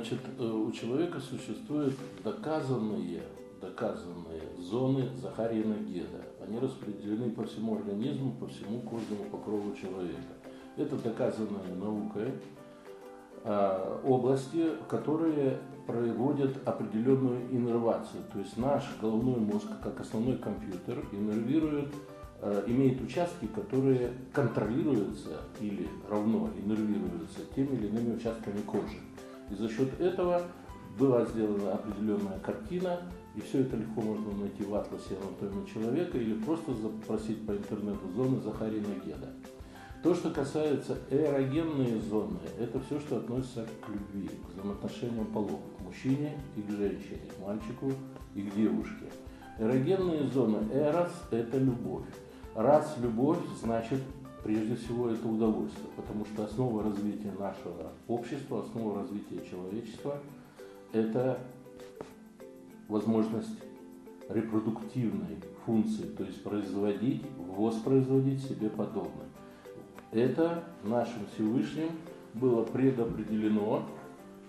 Значит, у человека существуют доказанные зоны Захарьина-Геда. Они распределены по всему организму, по всему кожному покрову человека. Это доказанные наукой области, которые проводят определенную иннервацию. То есть наш головной мозг, как основной компьютер, имеет участки, которые контролируются или равно иннервируются теми или иными участками кожи. И за счет этого была сделана определенная картина, и все это легко можно найти в атласе анатомии человека или просто запросить по интернету зоны Захарьина-Геда. То, что касается эрогенные зоны, это все, что относится к любви, к взаимоотношениям полов, к мужчине и к женщине, к мальчику и к девушке. Эрогенные зоны, эрос – это любовь. Раз любовь, значит, прежде всего, это удовольствие, потому что основа развития нашего общества, основа развития человечества – это возможность репродуктивной функции, то есть производить, воспроизводить себе подобное. Это нашим Всевышним было предопределено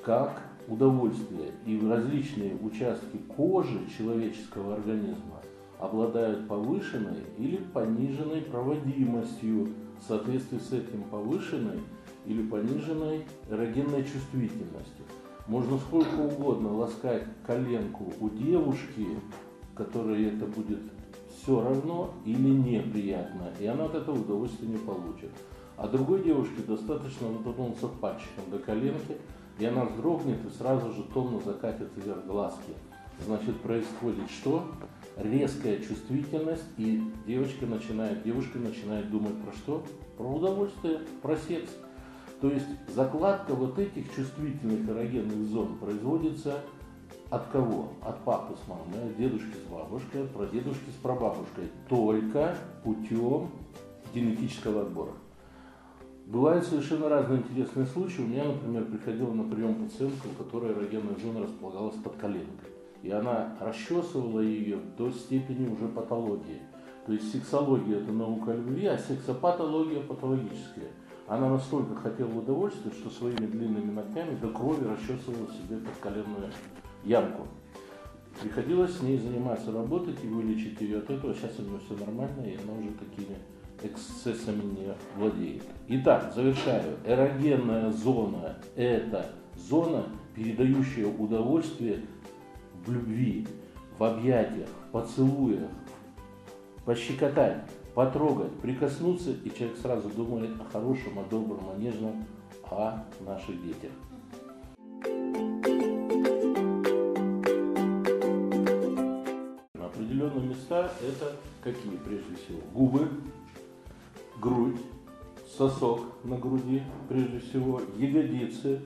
как удовольствие, и различные участки кожи человеческого организма обладают повышенной или пониженной проводимостью, в соответствии с этим повышенной или пониженной эрогенной чувствительностью. Можно сколько угодно ласкать коленку у девушки, которой это будет все равно или неприятно, и она от этого удовольствия не получит. А другой девушке достаточно дотронуться пальчиком до коленки, и она вздрогнет и сразу же томно закатит вверх глазки. Значит, происходит что? Резкая чувствительность, и девушка начинает думать про что? Про удовольствие, про секс. То есть закладка вот этих чувствительных эрогенных зон производится от кого? От папы с мамой, от дедушки с бабушкой, от прадедушки с прабабушкой. Только путем генетического отбора. Бывают совершенно разные интересные случаи. У меня, например, приходила на прием пациентка, у которой эрогенная зона располагалась под коленкой. И она расчесывала ее до степени уже патологии. То есть сексология – это наука о любви, а сексопатология – патологическая. Она настолько хотела удовольствия, что своими длинными ногтями до крови расчесывала себе подколенную ямку. Приходилось с ней заниматься, работать и вылечить ее от этого. Сейчас у нее все нормально, и она уже такими эксцессами не владеет. Итак, завершаю. Эрогенная зона – это зона, передающая удовольствие в любви, в объятиях, в поцелуях, пощекотать, потрогать, прикоснуться, и человек сразу думает о хорошем, о добром, о нежном, о наших детях. Определенные места – это какие, прежде всего? Губы, грудь, сосок на груди, прежде всего, ягодицы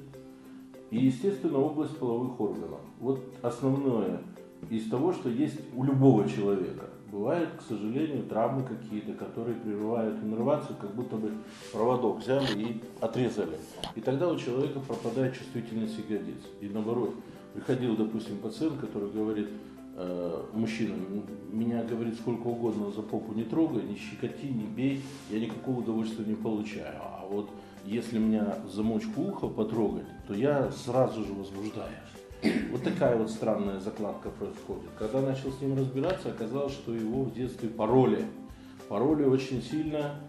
и, естественно, область половых органов. Вот основное из того, что есть у любого человека. Бывают, к сожалению, травмы какие-то, которые прерывают иннервацию, как будто бы проводок взяли и отрезали. И тогда у человека пропадает чувствительность ягодиц. И наоборот, приходил, допустим, пациент, который говорит, мужчина, меня, говорит, сколько угодно за попу не трогай, не щекоти, не бей, я никакого удовольствия не получаю. А вот если меня замочку уха потрогать, то я сразу же возбуждаюсь. Вот такая вот странная закладка происходит. Когда начал с ним разбираться, оказалось, что его в детстве пороли. Пороли очень сильно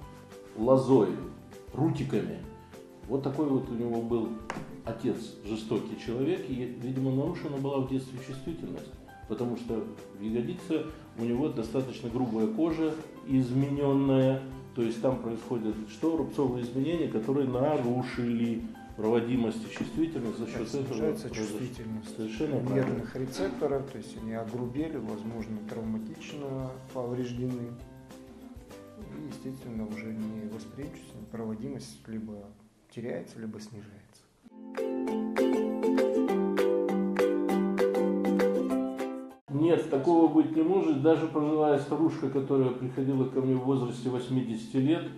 лозой, прутиками. Вот такой вот у него был отец, жестокий человек, и, видимо, нарушена была в детстве чувствительность. Потому что в ягодице у него достаточно грубая кожа, измененная. То есть там происходят что? Рубцовые изменения, которые нарушили проводимость и чувствительность, за счет этого снижается чувствительность нервных рецепторов, то есть они огрубели, возможно, травматично повреждены. И, естественно, уже не восприимчивость, не проводимость либо теряется, либо снижается. Нет, такого быть не может. Даже пожилая старушка, которая приходила ко мне в возрасте 80 лет,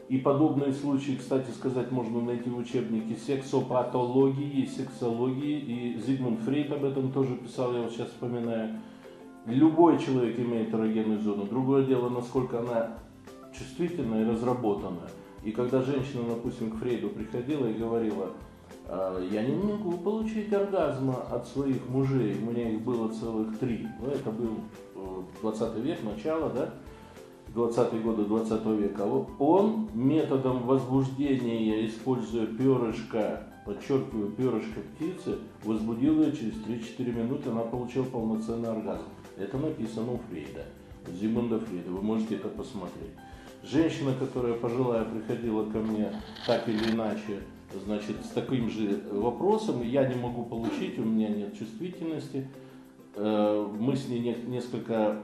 и подобные случаи, кстати сказать, можно найти в учебнике сексопатологии, сексологии, и Зигмунд Фрейд об этом тоже писал, я вот сейчас вспоминаю. Любой человек имеет эрогенную зону. Другое дело, насколько она чувствительна и разработана. И когда женщина, допустим, к Фрейду приходила и говорила, Я не могу получить оргазма от своих мужей, у меня их было целых 3. Ну, это был 20 век, начало, да? 20-е годы 20 века. Он методом возбуждения, используя перышко, подчеркиваю, перышко птицы, возбудил ее через 3-4 минуты, она получила полноценный оргазм. Это написано у Фрейда, у Зигмунда Фрейда, вы можете это посмотреть. Женщина, которая пожилая, приходила ко мне так или иначе, значит, с таким же вопросом, я не могу получить, у меня нет чувствительности. Мы с ней несколько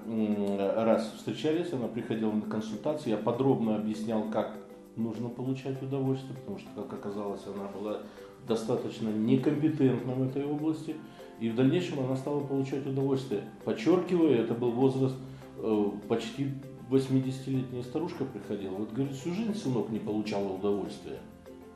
раз встречались, она приходила на консультацию, я подробно объяснял, как нужно получать удовольствие, потому что, как оказалось, она была достаточно некомпетентна в этой области, и в дальнейшем она стала получать удовольствие. Подчеркиваю, это был возраст почти 80-летняя старушка приходила, вот говорит, всю жизнь сынок не получала удовольствия,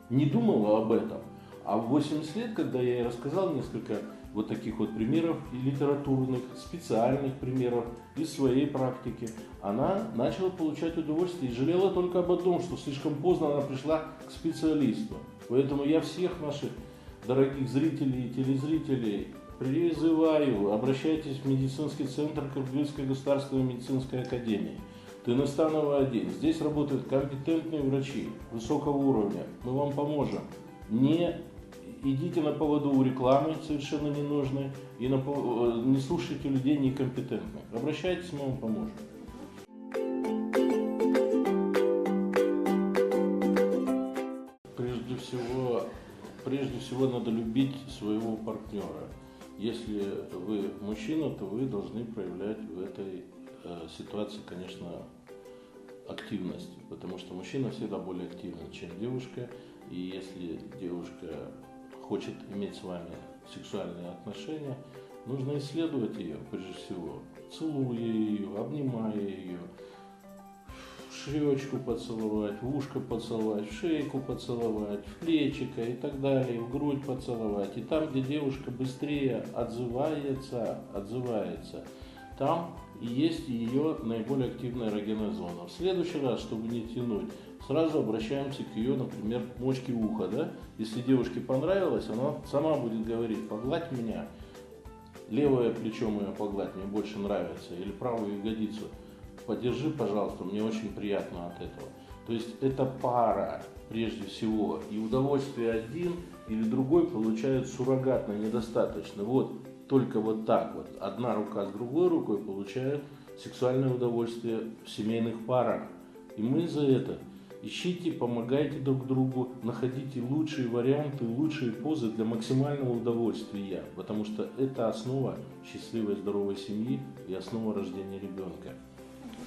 не думала об этом. А в 80 лет, когда я ей рассказал несколько вот таких вот примеров и литературных, специальных примеров из своей практики, она начала получать удовольствие и жалела только об одном, что слишком поздно она пришла к специалисту. Поэтому я всех наших дорогих зрителей и телезрителей призываю, обращайтесь в медицинский центр Кыргызской государственной медицинской академии. Тыныстанова 1. Здесь работают компетентные врачи высокого уровня. Мы вам поможем. Не идите на поводу у рекламы совершенно ненужной и не слушайте людей некомпетентных. Обращайтесь, мы вам поможем. Прежде всего надо любить своего партнера. Если вы мужчина, то вы должны проявлять в этой ситуации, конечно, активность, потому что мужчина всегда более активен, чем девушка, и если девушка хочет иметь с вами сексуальные отношения, нужно исследовать ее, прежде всего, целуя ее, обнимая ее, в щечку поцеловать, в ушко поцеловать, в шейку поцеловать, в плечико и так далее, в грудь поцеловать. И там, где девушка быстрее отзывается, там и есть ее наиболее активная эрогенная зона. В следующий раз, чтобы не тянуть, сразу обращаемся к ее, например, мочке уха. Да? Если девушке понравилось, она сама будет говорить, погладь меня, левое плечо мое погладь, мне больше нравится, или правую ягодицу, подержи, пожалуйста, мне очень приятно от этого. То есть это пара прежде всего, и удовольствие один или другой получают суррогатно, недостаточно. Вот только вот так вот, одна рука с другой рукой получают сексуальное удовольствие в семейных парах. И мы за это ищите, помогайте друг другу, находите лучшие варианты, лучшие позы для максимального удовольствия, потому что это основа счастливой здоровой семьи и основа рождения ребенка.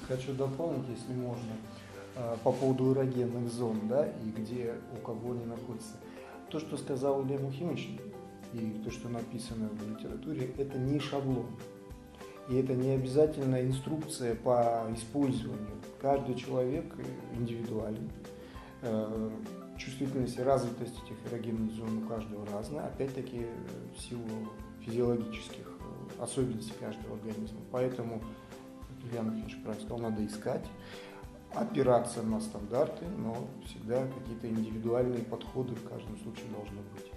Хочу дополнить, если можно, по поводу эрогенных зон, да, и где у кого они находятся. То, что сказал Илья Мухимович, и то, что написано в литературе, это не шаблон. И это не обязательно инструкция по использованию. Каждый человек индивидуален. Чувствительность и развитость этих эрогенных зон у каждого разная. Опять-таки в силу физиологических особенностей каждого организма. Поэтому, Илья Мухимович правильно сказал, надо искать, опираться на стандарты, но всегда какие-то индивидуальные подходы в каждом случае должны быть.